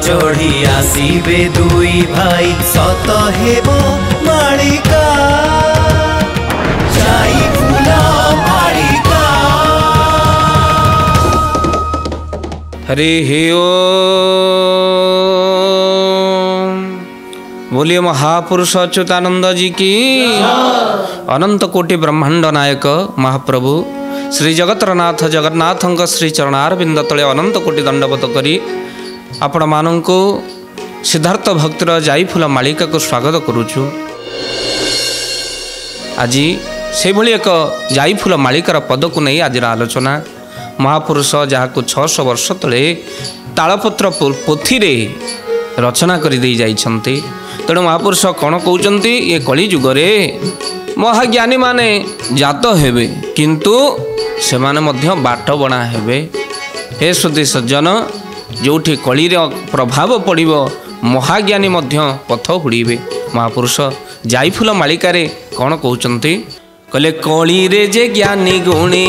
चढ़ी आसीबे दुई भाई सत हेबो मालिका जाई फूल मालिका। हरे हे ओम। बोलिए महापुरुष अच्युतानंद जी की। अनंत कोटि ब्रह्मांड नायक महाप्रभु श्री जगतरनाथ जगन्नाथ श्री चरणारविंद तले अनंत कोटि दंडवत करी आपण मानू सिद्धार्थ भक्तिर जाई फूल मालिका को स्वागत करुचु। आज से भली एक जाई फूल मालिकार पद को नहीं आज आलोचना महापुरुष जहाँ को 600 वर्ष तले तालपत्र पोथी रे रचना कर दे जाइछन्ति। तेणु महापुरुष कौन कहते ये कली जुगरे महाज्ञानी माने जात हेबे किंतु से माने मध्य बाट बणा हेबे। हे सुधी सज्जन जोठी कली रे प्रभाव पड़िबो महाज्ञानी मध्य पथ हुड़ीबे। महापुरुष जाई फूल मालिकारे कौन कहते कहले कली रे जे ज्ञानी गुणी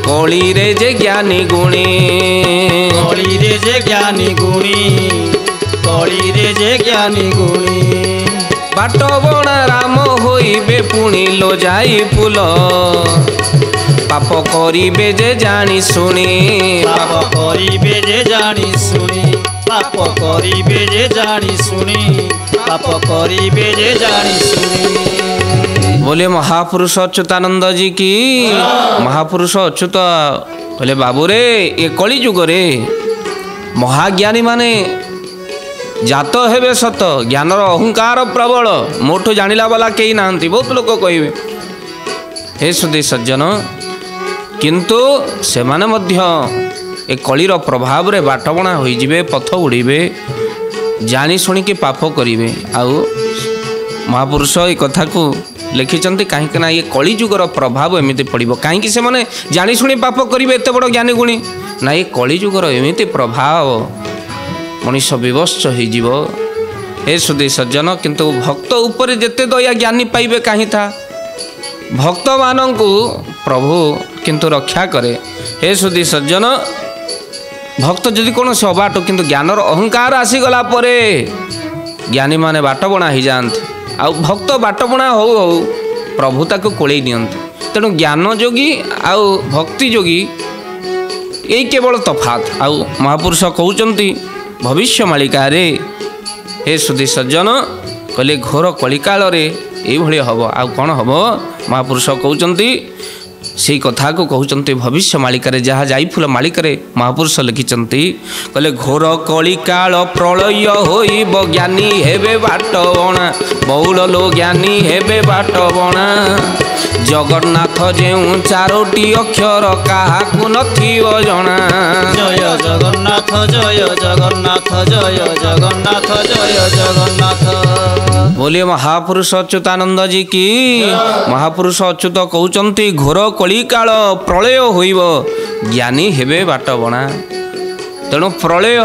कली रे जे ज्ञानी गुणी कली रे जे ज्ञानी गुणी कली रे जे ज्ञानी गुणी बाट बणा राम होइबे पुणी लो जाई फूल पाप करिबे जे जानी सुनी पाप करिबे जे जानी सुनी पाप करिबे जे जानी सुनी पाप करिबे जे जानी सुनी। बोले महापुरुष अच्युतानंद जी की। महापुरुष अच्युत बोले बाबू रे ये कली जुग रे महाज्ञानी माने जात हेबे सत ज्ञानर अहंकार प्रबल मोठू जानिला वाला कई नाहंती बहुत लोग कहिबे। हे सुधी सज्जन किंतु से माने मध्य ए कलीर प्रभाव रे बाटबणा होई जिवे पथ उड़ीबे जानी सुनी के पाप करिवे। आउ महापुरुष ए कथा को लिखिचंती कहीं ये कली जुगर प्रभाव एमती पड़ो कहीं से माने जानी शुणी पाप करेंगे एत बड़ ज्ञानी गुणी ना ये कली जुगर एमती प्रभाव मनीष विवश हो। हे सुधी सज्जन किंतु भक्त उपर जेते दया ज्ञानी पाइबे कहीं था भक्त मानू प्रभु किंतु रक्षा करे। हे सुधी सज्जन भक्त जदि कौन से अबाट किंतु ज्ञानर अहंकार आसीगला परे ज्ञानी माने बाट बणा हो जाते आ भक्त बाटबणा हो प्रभु ताको कोड़े नियंतु। तेणु ज्ञान जोगी आउ भक्ति जोगी यही केवल तफात। आउ महापुरुष कहते भविष्य मालिका रे हे सुधी सज्जन कहले घोर कलिकाल रे ये हम आउ कौन हम महापुरुष कहते से कथा को कहते भविष्य मालिका रे जहाँ जाई फूल मालिका रे महापुरुष लिखिचंती कहले घोर कलिकाल प्रलय होइब ज्ञानी हेबे बाट बणा बहुल लो ज्ञानी हेबे बाट बणा जगन्नाथ जेउ चारोटी अक्षर काहाकु नथिव जना। जय जगन्नाथ जय जगन्नाथ जय जगन्नाथ जय जगन्नाथ। बोलिए महापुरुष अच्युतानंद जी की। महापुरुष अच्युत कहते घोर कलिकाल प्रलय होइब ज्ञानी हेबे बाट बणा। तेणु प्रलय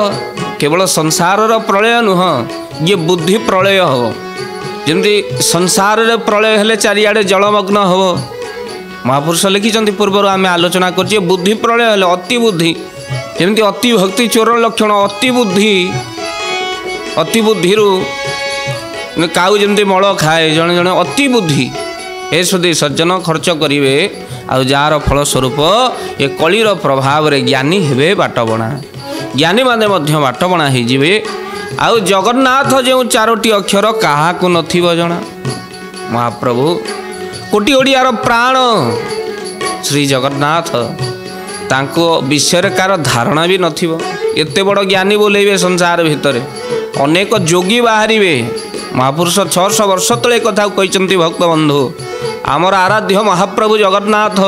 केवल संसार प्रलय नुह ये बुद्धि प्रलय हो जमी संसार प्रलय हेले चारिआडे जलमग्न हो। महापुरुष लिखिं पूर्वर आम आलोचना कर बुद्धि प्रलय हेले अति बुद्धि जमी अति भक्ति चोर लक्षण अति बुद्धि काऊ जमी मल खाए जड़े जड़े अति बुद्धि। हे सुधी सज्जन खर्च करेंगे आउ जार फलस्वरूप ये कलीर प्रभाव रे ज्ञानी हेबे बाट बणा ज्ञानी माने मध्य बाट बणा हो जिवे। आउ जगन्नाथ जो चारोटी अक्षर काहाकु नथिव जना। महाप्रभु कोटि ओडियार प्राण श्री जगन्नाथ तांको विषय कार धारणा भी नथिव एते बड़ ज्ञानी बोलेबे संसार भितर अनेक जोगी बाहरिबे। महापुरुष 600 वर्ष तले कथा कहते भक्त बंधु आमर आराध्य महाप्रभु जगन्नाथ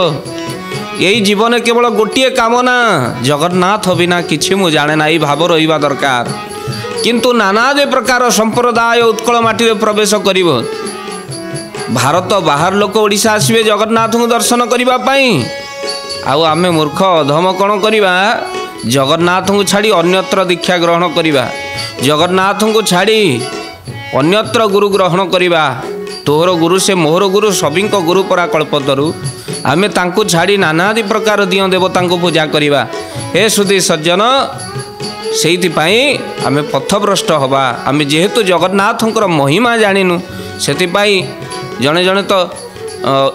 यही जीवन केवल गोटे कामना जगन्नाथ बिना किछि मु जाने ना भाव रहिबा दरकार। किंतु नानादि प्रकार संप्रदाय उत्कल माटी प्रवेश कर भारत बाहर लोक ओडिशा आसबे जगन्नाथ को दर्शन करने आउ आमे मूर्ख अधम कौन करवा जगन्नाथ को छाड़ी अन्यत्र दीक्षा ग्रहण करवा जगन्नाथ को छाड़ी अन्यत्र गुरु ग्रहण करवा। तोहर गुरु से मोहर गुरु सभी गुरु परा कल्पतरु आमे तांको छाड़ी नानादि प्रकार दिय देवता को पूजा करवा। हे सुधी सज्जन ସେଇଥିପାଇଁ ଆମେ ପଥଭ୍ରଷ୍ଟ ହେବା। ଆମେ ଯେହେତୁ ଜଗନ୍ନାଥଙ୍କର ମହିମା ଜାଣିନୁ ସେଥିପାଇଁ ଜଣେ ଜଣେ ତ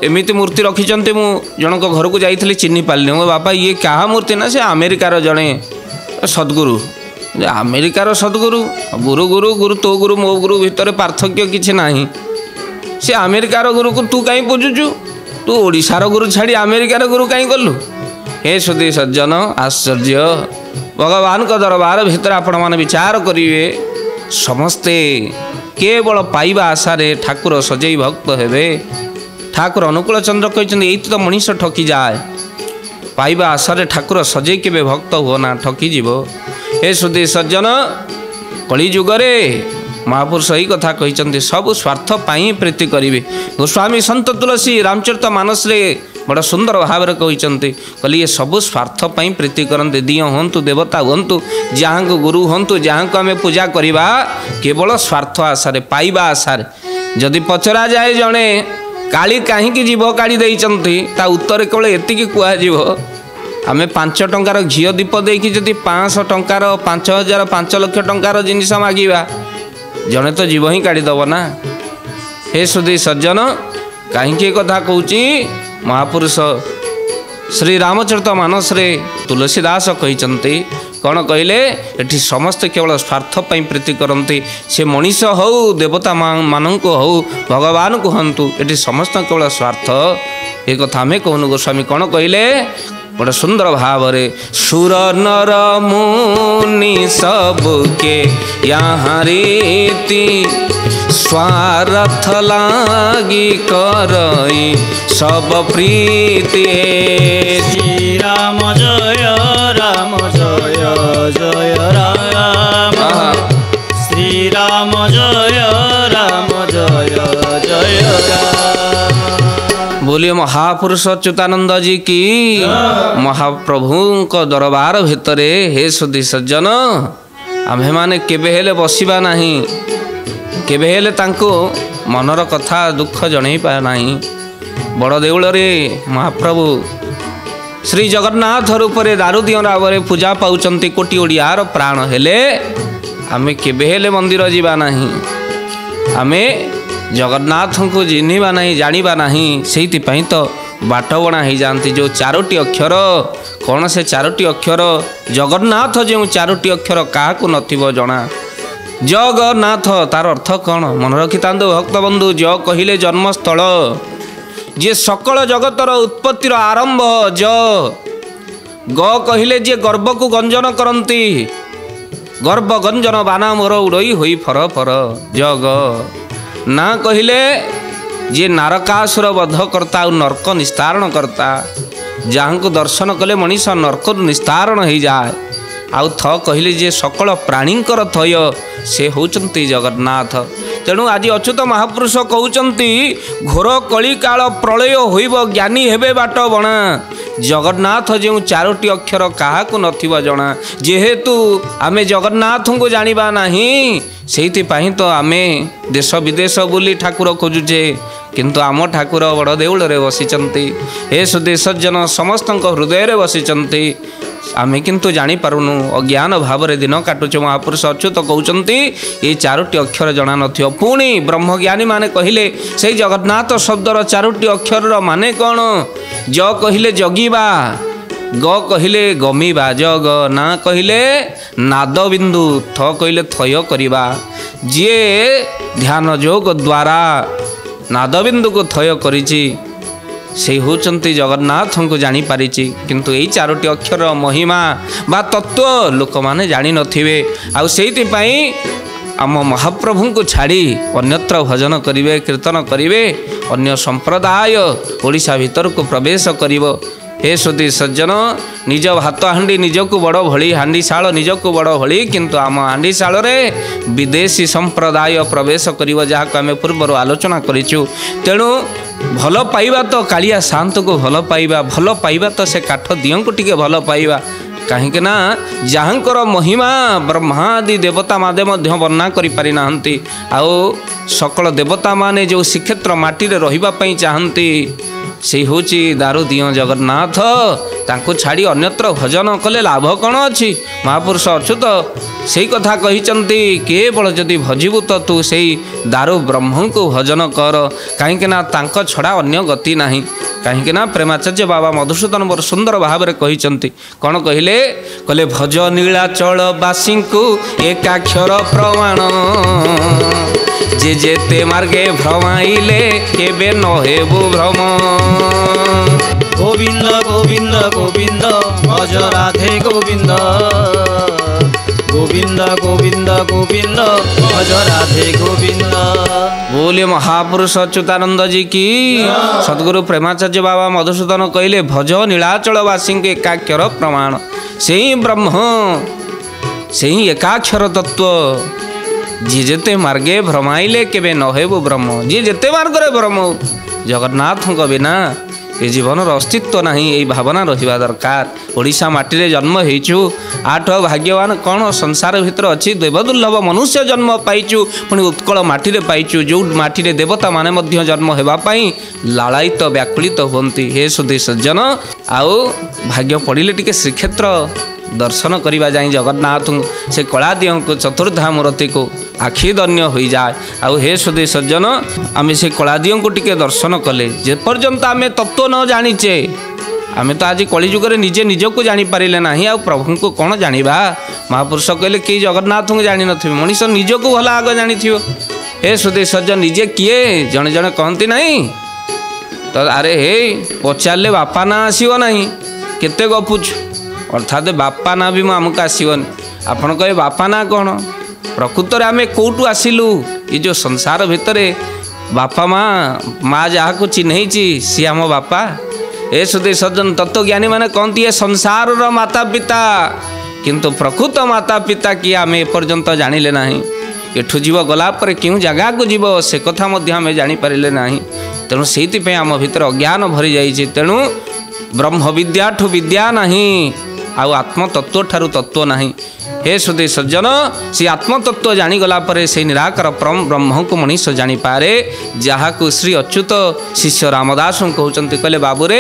ଏମିତି ମୂର୍ତ୍ତି ରଖିଛନ୍ତି। ମୁଁ ଜଣଙ୍କ ଘରକୁ ଯାଇଥିଲି ଚିହ୍ନି ପାରିଲି। ମୋ ବାପା ଇଏ କାହା ମୂର୍ତ୍ତି ନା ସେ ଆମେରିକାର ଜଣେ ସଦ୍ଗୁରୁ। ଆମେରିକାର ସଦ୍ଗୁରୁ ଗୁରୁ ଗୁରୁ ଗୁରୁ ତୋ ଗୁରୁ ମୋ ଗୁରୁ ଭିତରେ ପାର୍ଥକ୍ୟ କିଛି ନାହିଁ। ସେ ଆମେରିକାର ଗୁରୁକୁ ତୁ କାହିଁ ପୂଜୁଛୁ? ତୁ ଓଡ଼ିଶାର ଗୁରୁ ଛାଡ଼ି ଆମେରିକାର ଗୁରୁ କାହିଁ କଲୁ? ହେ ସୁଧୀ ସଜ୍ଜନ ଆଶ୍ଚର୍ଯ୍ୟ। ଭଗବାନଙ୍କ ଦରବାର ଭିତରେ ଆପଣମାନେ ବିଚାର କରିବେ। ସମସ୍ତେ କେବଳ ପାଇବା ଆଶାରେ ଠାକୁର ସଜେଇ ଭକ୍ତ ହେବେ। ଠାକୁର ଅନୁକୂଳ ଚନ୍ଦ୍ର କହିଛନ୍ତି ଏଇଠି ତ ମଣିଷ ଠକିଯାଏ। ପାଇବା ଆଶାରେ ଠାକୁର ସଜେଇ କେବେ ଭକ୍ତ ହୁଅ ନା, ଠକିଯିବ। ହେ ସୁଧୀ ସଜ୍ଜନ କଳିଯୁଗରେ ମହାପୁରୁଷ ଏଇ କଥା କହିଛନ୍ତି ସବୁ ସ୍ୱାର୍ଥ ପାଇଁ ପ୍ରୀତି କରିବେ। ଗୋସ୍ୱାମୀ ସନ୍ତ ତୁଳସୀ ରାମଚରିତ ମାନସରେ ବଡ଼ ସୁନ୍ଦର ଭାବରେ କହିଛନ୍ତି। କହିଲେ ଇଏ ସବୁ ସ୍ୱାର୍ଥ ପାଇଁ ପ୍ରୀତି କରନ୍ତି। ଦିଅ ହୁଅନ୍ତୁ ଦେବତା ହୁଅନ୍ତୁ ଯାହାଙ୍କୁ ଗୁରୁ ହୁଅନ୍ତୁ ଯାହାଙ୍କୁ ଆମେ ପୂଜା କରିବା କେବଳ ସ୍ୱାର୍ଥ ଆଶାରେ ପାଇବା ଆଶାରେ। ଯଦି ପଚରାଯାଏ ଜଣେ କାଳି କାହିଁକି ଜୀବ କାଢ଼ି ଦେଇଛନ୍ତି ତା ଉତ୍ତର କେବଳ ଏତିକି କୁହାଯିବ ଆମେ 5 ଟଙ୍କାର ଘିଅ ଦୀପ ଦେଇକି ଯଦି 500 ଟଙ୍କାର 5000 5 ଲକ୍ଷ ଟଙ୍କାର ଜିନିଷ ମାଗିବା ଜଣେ ତ ଜୀବ ହିଁ କାଢ଼ିଦେବ ନା। ହେ ସୁଧୀ ସଜ୍ଜନ କାହିଁକି ଏ କଥା କହୁଛି? ମହାପୁରୁଷ ଶ୍ରୀ ରାମଚରିତ ମାନସରେ ତୁଳସୀ ଦାସ କହିଛନ୍ତି କ'ଣ କହିଲେ? ଏଠି ସମସ୍ତେ କେବଳ ସ୍ୱାର୍ଥ ପାଇଁ ପ୍ରୀତି କରନ୍ତି। ସେ ମଣିଷ ହଉ ଦେବତା ମାନଙ୍କୁ ହଉ ଭଗବାନଙ୍କୁ ହୁଅନ୍ତୁ ଏଠି ସମସ୍ତ କେବଳ ସ୍ୱାର୍ଥ। ଏ କଥା ଆମେ କହୁନୁ। ଗୋସ୍ୱାମୀ କ'ଣ କହିଲେ ବଡ଼ ସୁନ୍ଦର ଭାବରେ? ସୁର ନର ମୁନି ସବୁକେ यहाँ रीति स्वार्थ लागी करई सब प्रीति। श्री राम जय जय राम श्री राम जय जय राम। बोलिए महापुरुष अच्युतानंद जी की। महाप्रभु को दरबार भितरे हे सुधी सज्जन आम्भे माने केबे हेले बसिबा नहीं, केबे हेले तांको मनर कथा दुख जणै पा नहीं। बड़ देउल रे महाप्रभु श्री जगन्नाथ रूपरे दारुदिय रावरे पूजा पाउचंती। कोटी ओडियार प्राण हेले आमे केबे हेले मंदिर जीवा नहीं, आमे जगन्नाथ को चिन्हिबा नहीं जानिबा नहीं। सेहिति पई तो बाटबणा हो जाती जो 4टी अक्षर। कौन से 4टी अक्षर? जगन्नाथ जो 4टी अक्षर क्या नथिबो जना। जगन्नाथ तार अर्थ कौन मन रखिता भक्त बंधु। ज कहिले जन्मस्थल जे सकल जगतर उत्पत्तिर आरंभ। ज ग कहिले जे गर्भ को गंजन करती। गर्भ गंजन बाना मोर उड़ई होई फर फर। जग ना कहिले जे नारकासुर वध करता और नर्क निस्तारण करता। जहाँ को दर्शन कले मनीष नर्क निस्तारण हो जाए। आउ थ कहले जे सकल प्राणींकर थय से होचंती जगन्नाथ। तेणु आज अच्युत महापुरुष कहउचंती घोर कली काल प्रलय होइब ज्ञानी हेबे बाट बणा। जगन्नाथ जो 4टी अक्षर क्या नथिबो जना। जेहेतु आमे जगन्नाथ को जानिबा नहीं सेहितिपाई तो आमे देश विदेश बुली ठाकुर खोजुचे किंतु आम ठाकुर बड़ देउल रे बसिचंती। हे सुधी सज्जन समस्त हृदय रे बसिचंती। आमे किंतु जानी पारुनु अज्ञान भाव रे दिन काटुचे। महापुरुष अच्युत कहउचंती ये 4टी अक्षर जना नथियो। पुणी ब्रह्मज्ञानी माने कहिले से जगन्नाथ शब्दर 4टी अक्षर माने कौन? ज कहिले जगिबा, ग कहिले गमिबा, जग ना कहिले नाद बिंदु, थ कहिले थय करिबा। जे ध्यान योग द्वारा नाद बिंदु को थय करिछि से होचंती जगन्नाथ को जानी पारिछि। किंतु यही 4टी अक्षर महिमा बा तत्व लोक माने जानी नथिबे। आ सेहिति पई आम महाप्रभु को छाड़ी अन्यत्र भजन करिवे कीर्तन करिवे अन्य संप्रदाय ओडिशा भीतर को प्रवेश करिवो। हे सुधी सज्जन निज भात हांडी निजक बड़ भली हांडीशाल निजक बड़ भली किंतु आम हांडीशाल रे विदेशी संप्रदाय प्रवेश करिवो जहाक आमे पूर्वर आलोचना करिछु। तेणु भल पाइबा तो कालिया शांत को भल पाइबा तो से काठ दियों को टिके भल पाइबा। कहीं ना जहाँकर महिमा ब्रह्मादि देवता मादे मध्य वर्णना करि पारि नाहंती। आउ सकल देवता माने जो श्रीक्षेत्र माटी रे रहिबा पई चाहंती से हूँ दारू दियो जगन्नाथ तांको छाड़ी अन्यत्र भजन कले लाभ कौन अच्छी महापुरुष अच्युत से कथा कहते केवल जदि भजिबु तो तू से दारू ब्रह्म को भजन कर कहीं छड़ा अन्य गति नहीं कहीं प्रेमाचार्य बाबा मधुसूदन बर सुंदर भाव में कहते कौन कहले कहले भज नीलाचल बासी को एकाक्षर प्रमाण जे जेते मार्गे भ्रमाइले केबे न हेबु भ्रम गोविंद गोविंद गोविंद भज राधे गोविंद गोविंद गोविंद गोविंद भज राधे गोविंद। बोले महापुरुष अच्युतानंद जी की सदगुरु प्रेमाचार्य बाबा मधुसूदन कहले भज नीलाचल वासी के एकाक्षर प्रमाण से ही ब्रह्म से ही एकाक्षर तत्व जी जेते मार्गे भ्रमाइले केबे न हेबु ब्रह्म जी जेते मार्गरे ब्रह्म जगन्नाथ बिना ये जीवन अस्तित्व नहीं यही भावना रहा दरकार ओडिशा माटी जन्म होइचु आठ भाग्यवान कौन संसार भितर अच्छी देवदुर्लभ मनुष्य जन्म पाइचु पुणी उत्कल माटी पाइचु जो माटी देवता माने मध्य जन्म होगापाई लालायित व्याकुलित होती हे सुधी सज्जन आउ भाग्य पड़े टिके श्रीक्षेत्र दर्शन करवा जाए जगन्नाथ से कलादियों को चतुर्धाम रति को आखि धन्य हो जाए आउ हे सुधी सज्जन आम से कलादियों को टिके दर्शन कले जे पर्यंत आम तत्व न जानीचे आम तो आज कलिजुगे निजे निज को जानीपारे ना आ प्रभु को कौन जाना महापुरुष कहले कि जगन्नाथ को जानी थे मनीष निज को भला आग जानी हे सुधी सज्जन निजे किए जड़े जड़े कहती नहीं तो अरे हे पचारे बापा ना आसो ना केते गपुछु अर्थात बापा ना भी आमको आसवन आपड़ कहे बापा ना कौन प्रकृत में आम कौटू आसिलु ये जो संसार भितर बापा माँ जहाँ को चिन्हई सी आम बापा ए सुधी सज्जन तत्वज्ञानी मैंने कहती है संसार माता पिता किंतु प्रकृत माता पिता किए आम एपर्यंत जानिले ना एठू जीव गलापर क्यों जगह को जीव से कथा आम जानीपारे ना तेणु से आम भीतर अज्ञान भरी जाइए तेणु ब्रह्म विद्या ठू विद्या नहीं आउ आत्मतत्व ठारू तत्व नहीं हे सुधी सज्जन से आत्मतत्व जानीगला से निराकार परम ब्रह्म को मनीष जानीपारे जहाँ को श्री अच्युत शिष्य रामदास कहते कहले बाबूरे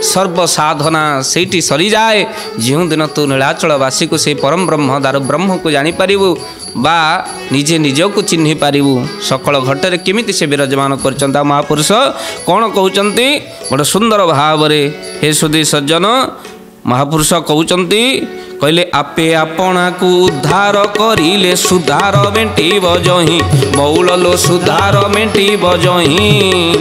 सर्वसाधना से सरी जाए जो दिन तू नीलाचलवासी को से परम ब्रह्म दारू ब्रह्म को जानीपारू बा निजे निज को चिन्ह पारू सकल घटरे केमिति से विराजमान कर महापुरुष कौन कहते बड़ सुंदर भाव हे सुधी सज्जन महापुरुष कहते कहले आपे आपना को उद्धार करिले सुधार मेटी बजही बौल लो सुधार मेटी बजही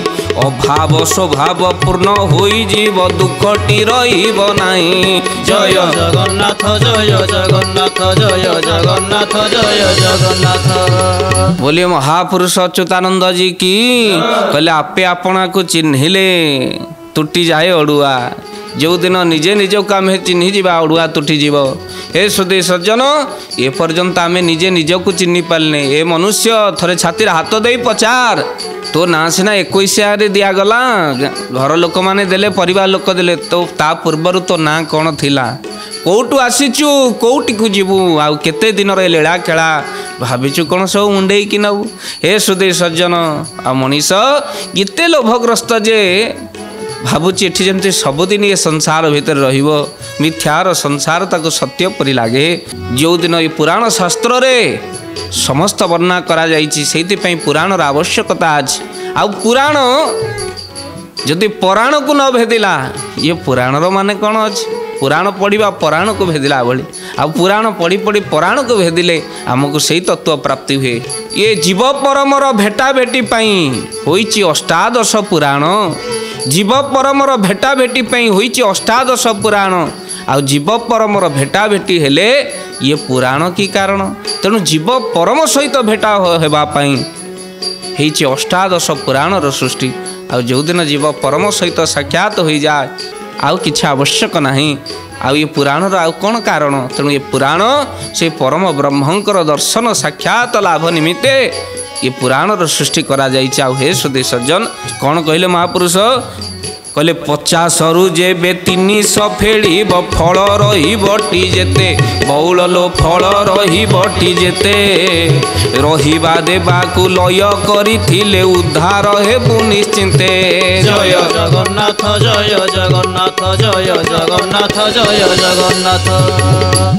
अभाव स्वभाव पूर्ण होई जीव दुखटी रहिब नाही जय जगन्नाथ जय जगन्नाथ जय जगन्नाथ जय जगन्नाथ। बोलिए महापुरुष अच्युतानंद जी की कहले आपे आपना को चिन्हिले तुटी जाए अड़ुआ जो दिन निजे निज को आम चिन्ह जा अड़ुआ तुटी जीव हे सुधी सज्जन ए पर्यंत आम निजे निज को चिन्ह पारे ए मनुष्य थरे छाती हाथ दे पचार तो ना सीना 21 दिगला घर लोक मैंने देले परिवार लोक देले तो ता पूर्वर तो ना कौन थिला कौटू आसीचु कौटी को जीवु आउ केते दिन रे लीला खेला भाविचु कौन सब मुंडे कि नौ हे सुधी सज्जन आ मनीष केते लोभग्रस्त जे भावुची एठी जमती सबुदिन ये संसार भितर रहिबो मिथ्यार संसार ताको सत्य परि लागे जो दिन ये पुराण शास्त्र रे समस्त वर्णना करा जाइछि सेति पई पुराणर आवश्यकता आज आ पुराण जदि पुराण को न भेदिला ये पुराणर माने कौन अछि पुराण पढ़ा पुराण को भेदिला भली आ पुराण पढ़ी पढ़ी पुराण को भेदिले आमको सही तत्व प्राप्ति हुए ये जीव परमर भेटा भेटी पाई होइछि अष्टादश पुराण जीव परमर भेटा भेटी पाई होइछि अष्टादश पुराण आ जीव परमर भेटा भेटी हेले ये पुराण की कारण तेणु जीव परम सहित भेटा हेबा पाई होइछि अष्टादश पुराणर सृष्टि आ जो दिन जीव परम सहित साक्षात हो जाए आउ किछि आवश्यक नहीं आउ ये पुराणर आउ कौन कारण तेणु ये पुराण से परम ब्रह्मंकर दर्शन साक्षात लाभ निमित्ते ये पुराणर सृष्टि करा जाइछि। आउ हे सुधी सज्जन कौन कहले महापुरुष कहले 50 रु जेबे 300 फेड़ब फल रही जेते बौल लो फल रही जेते रहिबा देबाकू लय करिथिले उद्धार हेबु निश्चिंते। जय जगन्नाथ जय जगन्नाथ जय जगन्नाथ जय जगन्नाथ।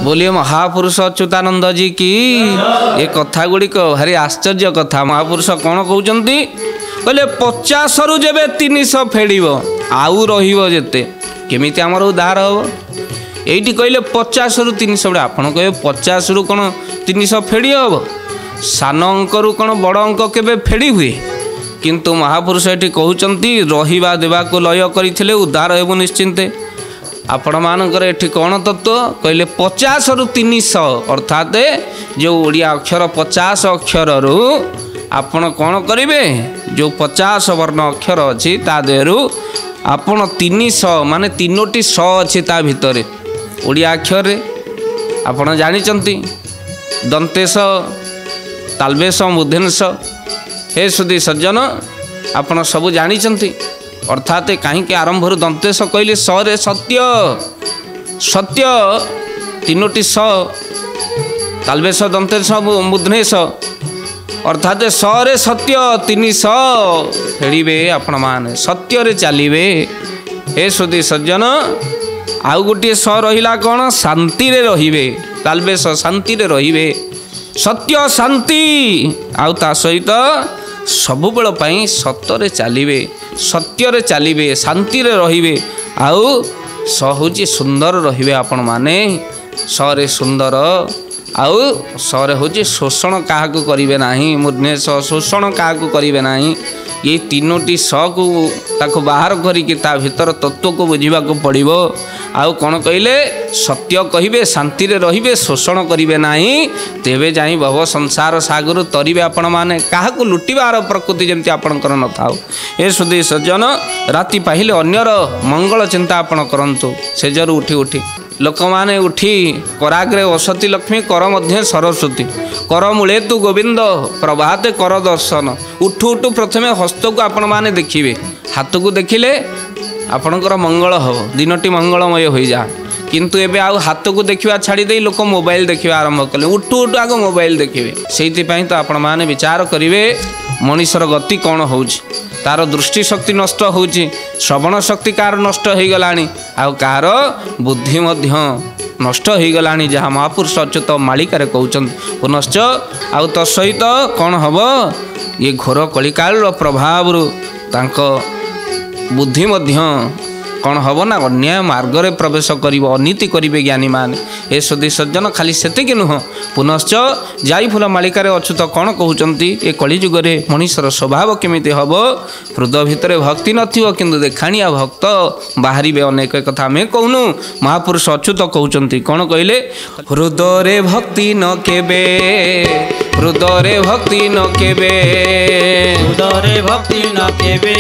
बोलिए महापुरुष अच्युतानंद जी की। ये कथा गुड़िक भारी आश्चर्य कथा। महापुरुष कौन कहते कहले 50 रु जेबे 300 फेड़ब आउ रहिते केमिति आमर उद्धार हम ये कहले 50 रु 300 आपड़ कहे 50 रु कौन 300 फेड़ी हम सान अंक रु कौन बड़ अंक केबे फेड़ी हुए किंतु महापुरुष ये कहते रहिबा देवाको लय करथिले उद्धार हेबु निश्चिंते। आपण मानकर एठी कौन तत्व कहले 50 रु 300 अर्थात जो ओडिया अक्षर 50 अक्षर रु आपण कौन करेंगे जो 50 वर्ण अक्षर अच्छी ता देहरु आपण 300 माने 3टी 100 अच्छी ता भितर ओडिया अक्षर रे आपण जानिचंती दंतेश तालबेश मूर्धन्यश हे सुधी सज्जन आपण सब जानिचंती अर्थात कहीं आरंभ दंतेश कहले 100 रे सत्य सत्य 3टी 100 तालबेश दंतेश मूर्धन्यश अर्थात 100 रे सत्य 300 फेड़े आपण माने सत्य रे चलिए। हे सुधी सज्जन आउ गोटे 100 रहिला कौन शांति रे रहिबे तालबेश शांति रे रहिबे सत्य शांति आउ ता सहित सबु बेल पई सत्य रे चलिए सत्य रे चलिए शांति रे रहिबे आउ 100 होची सुंदर रहिबे आपण माने 100 रे सुंदर आउ 100 होची शोषण क्या करेंगे ना मूर्धन्यश शोषण क्या करेंगे ना ये 3टी 100 को ताको बाहर करिके ता भीतर तत्व को बुझा पड़ो आउ कौन कहले सत्य कहिबे शांति रे रहिबे शोषण करेंगे ना तेबे जाई भव संसार सागर तरिबे आपण माने क्या लुटिबार प्रकृति जमती आपणकर न थाउ। ए सुधी सज्जन राति पाहिले अन्यर मंगल चिंता आपण करंतु सेजर उठी उठी लोक माने उठी कराग्रे वसती लक्ष्मी कर मध्य सरस्वती कर मूले तु गोविंद प्रभाते कर दर्शन उठु उठु प्रथमे हस्त को आपण माने देखिए हाथ को देखिले आपणकर मंगल हम दिनटी मंगलमय हो जा किंतु एबे आउ हाथ को देखा छाड़ी दे लोक मोबाइल देखा आरंभ कले उठु उठु आग मोबाइल देखिए से तो आपण माने विचार करिवे मनुष्यर गति कौन होउछि तार दृष्टि शक्ति नष्ट होउछि श्रवण शक्ति कार नष्ट हो गलानी आउ कार बुद्धि मध्य नष्ट हो गलानी जहाँ महापुरुष अच्युत मालिकार कहउछन्ति पुनश्च आउ तसहित कौन हम ये घोर कलिकाल प्रभाव तांक बुद्धि मध्य कौन हम ना अन्याय मार्ग रे प्रवेश करिवो अनीति करिवे ज्ञानी मान। ए सुधी सज्जन खाली सेतिक नुह पुनश्च जाई फूल मालिकार अच्युत कौन कहउछन्ति ए कलिजुग रे मनुष्यर स्वभाव केमिति हबो हृदय भितर भक्ति नथिवो किंतु देखाणिया भक्त बाहरिबे अनेक कथा में कहनु महापुरुष अच्युत कहउछन्ति कौन कहले हृदय रे भक्ति न केबे हृदय रे भक्ति न केबे हृदय रे भक्ति न केबे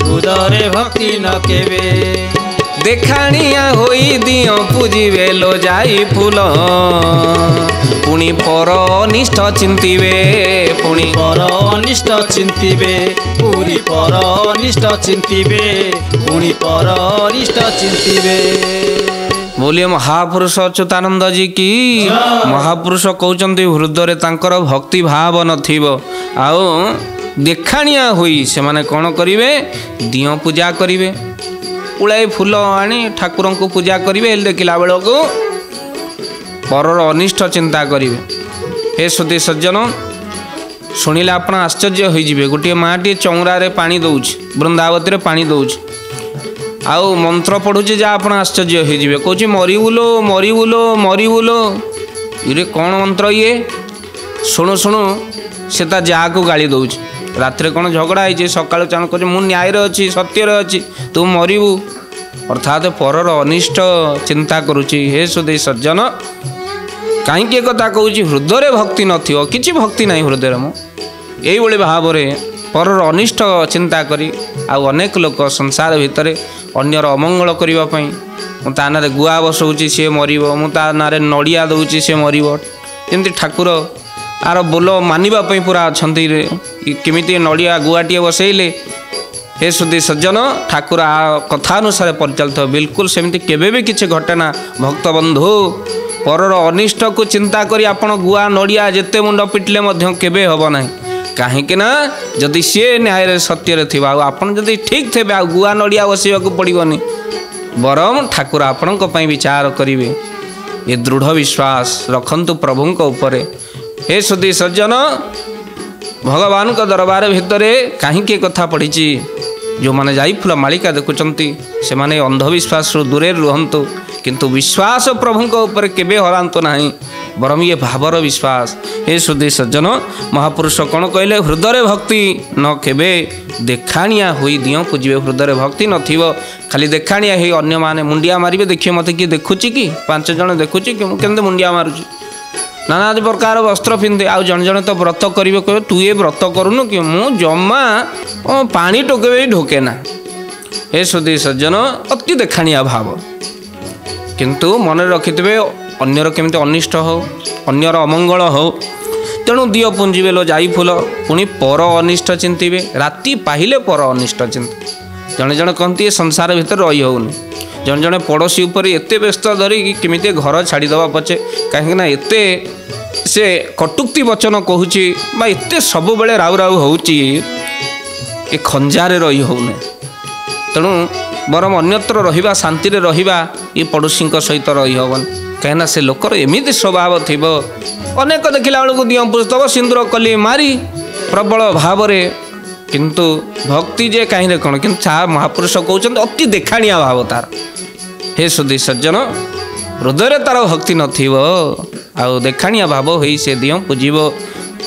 उदरे भक्ति न केबे देखाणिया होई दियो पूजिबे लो जाई फूल पुणी पर अनिष्ट चिंतिबे पुणी पर अनिष्ट चिंतिबे पूरी पर अनिष्ट चिंतिबे पुणी पर अनिष्ट चिंतिबे। बोलिए महापुरुष अच्युतानंद जी की। महापुरुष कहउचंती हृदय तांकर भक्ति भाव नथिबो आउ देखाणिया हुई से माने कौन करिवे दियो पूजा करिवे उड़ाई फूल आनी ठाकुर को पूजा करिवे देखला बेल को परर अनिष्ट चिंता करिवे। हे सुधी सज्जन शुणिले आपण आश्चर्य हो जिवे गोटे माटी चौरा रे पानी दउछ वृंदावती रे पानी दउछ आउ मंत्र पढ़ुचे जा आपण आश्चर्य हो जिवे कहूँ मरिबुलो मरिबुलो मरिबुलो ये कौन मंत्र ये शुणु शुणु से ता जा को गाली दउछ रात्रे कौन झगड़ा है सकाल चाण कर मु न्याय अच्छी सत्य अच्छी तू मरबू अर्थात परर अनिष्ट चिंता करुच्ची। हे सुधी सज्जन कहीं कथा कहूँ हृदय भक्ति नथिबो किछि भक्ति नहीं हृदय मु यही भाव में परर अनिष्ट चिंता करी आउ अनेक लोक संसार भितर अन्यर अमंगल करने मु ता ना गुआ बसौची सी मरब मु ता ना नड़िया दौची सी मरब जमी ठाकुर आर बोल मानिबा पूरा अच्छा केमिति नड़िया गुआटे बसैले हे सुधी सज्जन ठाकुर कथानुसार परिचालित बिल्कुल सेमती केबे भी किसी घटे ना भक्त बंधु परर अनिष्ट को चिंता करी आपण गुआ नड़िया जेते मुंड पिटले मध्य केबे हब ना कहीं जदि सी न्याय सत्य थी आपड़ जदि ठीक थे आ गुआ नड़िया बसवाक पड़ोनी बरम ठाकुर आपण विचार करेंगे ये दृढ़ विश्वास रखंतु प्रभुंक उपरे हे सुधी सज्जन भगवान का दरबार भितर कहीं कथा पड़ी जो मैंने जाइफुल मालिका देखुंती से माने अंधविश्वास दूरे रुहतु किंतु विश्वास प्रभुंक ऊपर केबे हरांतु नहीं बरम ये भावर विश्वास हे सुधी सज्जन महापुरुष कौन कहले हृदय भक्ति न केबे देखाणिया हुई दियो पूजे हृदय भक्ति नथिबो खाली देखाणिया ही अन्य माने मुंडिया मारिबे देखिए मते कि देखुची कि 5 जण देखुची कि केंदे मुंडिया मारुची नाना प्रकार वस्त्र पिंधे आउ जन जन तो व्रत करेंगे कह तू ये व्रत करूनु कि मु जमा पानी टोके भी ढोके ना हे सुधी सज्जन अति देखाणिया भाव किंतु मन रखिथे अन्यर केमती अनिष्ट हो अन्यर अमंगल हो तेणु दियो पुंजी बेलो जाई फूल पुणी पर अनिष्ट चिंतवे राति पाहिले पर अनिष्ट चिंत जड़े जड़े कहती संसार भितर रही होनी जड़े जड़े पड़ोशी उपर एत व्यस्त धरिकी केमी घर छाड़ीदवा पचे कहीं एते से कटुक्ति वचन कहूँ एत सब बेले राउ राउ हो खंजारे रही होने तेणु बरम अन्यत्र रहिबा शांति रे रहिबा ये पड़ोशी सहित रही हबन कहीं से लोकर एमती स्वभाव थी अनेक देखला बेलू दियो पुस्तक सिंदूर कली मारी प्रबल भाव किंतु भक्ति जे कहीं कौन कि महापुरुष कहते अति देखाणिया भाव तार हे सुधी सज्जन हृदय तार भक्ति नौ देखाणिया भाव हो से दियो पूजिब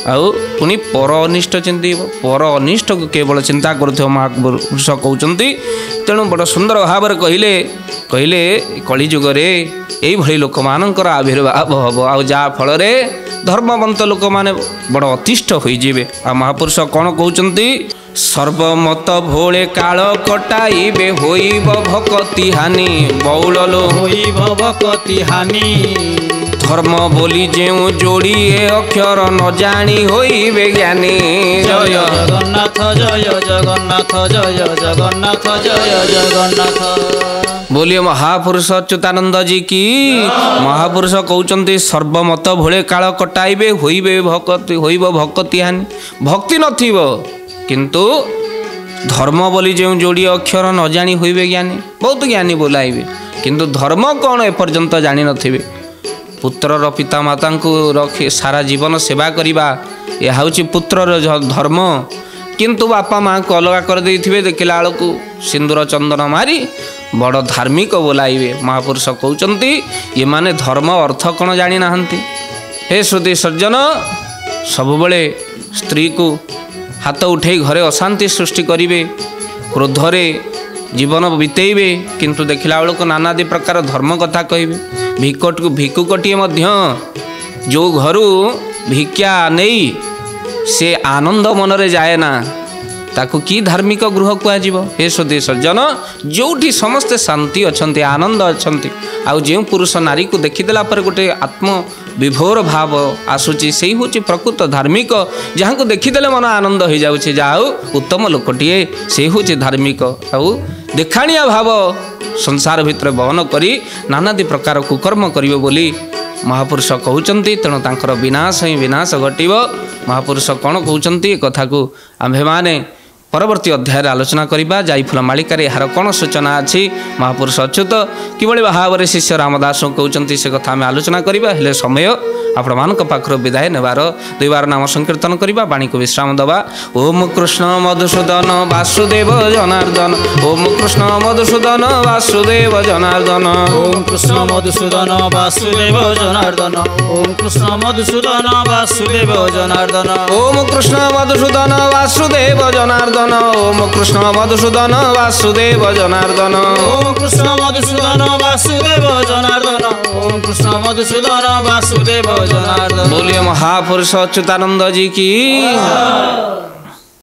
आउ पुणी पर अनिष्ट चिंतब पर अनिष्ट को केवल चिंता कर महापुरुष कहते तेणु बड़ सुंदर भाव कहले कहले कलिजुगे यही लोक मानकर आविर्भाव हम आ फल धर्मवंत लोक मैंने बड़ अतिष्ठ होइजिबे आ महापुरुष कौन कहते सर्वमत भोले काल कटाइबे होइब भक्ति हानि बौल लो होइब भक्ति हानि धर्म बोली जेउ जोड़ी अक्षर न जानी होइबे ज्ञानी जय जगन्नाथ जय जगन्नाथ जय जगन्नाथ जय जगन्नाथ बोलिए महापुरुष अच्युतानंद जी की महापुरुष कहते सर्वमत भोले काल कटाइबे होइबे भक्ति होइब भक्ति हानि भक्ति नथिबो किंतु धर्म बोली जो जोड़ी अक्षर न जानी होइबे ज्ञानी बहुत ज्ञानी बोलाइबे किंतु धर्म कौन एपर्यंत जानी नथिबे पुत्रर पिता माता को रखी सारा जीवन सेवा करवा यह हूँ पुत्रर धर्म किंतु बापा माँ को अलग कर देथिबे देखला बेलू सिंदूर चंदन मारी बड़ धार्मिक बोलाइबे महापुरुष कहते ये माने धर्म अर्थ कौन जानी नाहंती हे श्रुति सज्जन सबुबले स्त्री को हाथ उठे घरे अशांति सृष्टि करिवे क्रोधरे जीवन बितेबे किंतु देखला बेलू नानादि प्रकार धर्म कथा कहिबे भिकुकटिए जो घरू भिक्षा नहीं से आनंद मनरे जाए ना ताकू की धार्मिक गृह कहुव हे सुधी सज्जन जोठी समस्ते शांति अच्छा आनंद अच्छा आउ जो पुरुष नारी को देखीदेला पर गोटे आत्म विभोर भाव आसूची से हूँ प्रकृत धार्मिक जहाँ को देखीदेले मन आनंद हो जाऊे जाऊ उत्तम लोकटीए से हूँ धार्मिक आउ देखाणिया भाव संसार भितर बहन करी नानादि प्रकार कुकर्म करिवे बोली महापुरुष कहते तेणु तांकर विनाश ही विनाश घटिव महापुरुष कौन कहते कथा को आम्भे माने परवर्ती अध्याय आलोचना करवा जाइफुल मालिकार यार कौन सूचना अच्छी महापुरुष अच्युत किभली भाव में शिष्य रामदास कहते से कथा आम आलोचना करवा हेले समय आपण मान पाखर विदाय नेबार दुईबार नाम संकीर्तन करवा वाणी को विश्राम दबा ओम कृष्ण मधुसूदन वासुदेव जनार्दन ओम कृष्ण मधुसूदन वासुदेव जनार्दन ओम कृष्ण मधुसूदन वासुदेव जनार्दन ओम कृष्ण मधुसूदन वासुदेव जनार्दन ओम कृष्ण मधुसूदन वासुदेव जनार्दन ओम कृष्ण मधुसूदन वासुदेव जनार्दन ओम कृष्ण मधुसूदन वासुदेव जनार्दन ओम कृष्ण मधुसूदन वासुदेव जनार्दन। बोलिए महापुरुष अच्युतानंद जी की।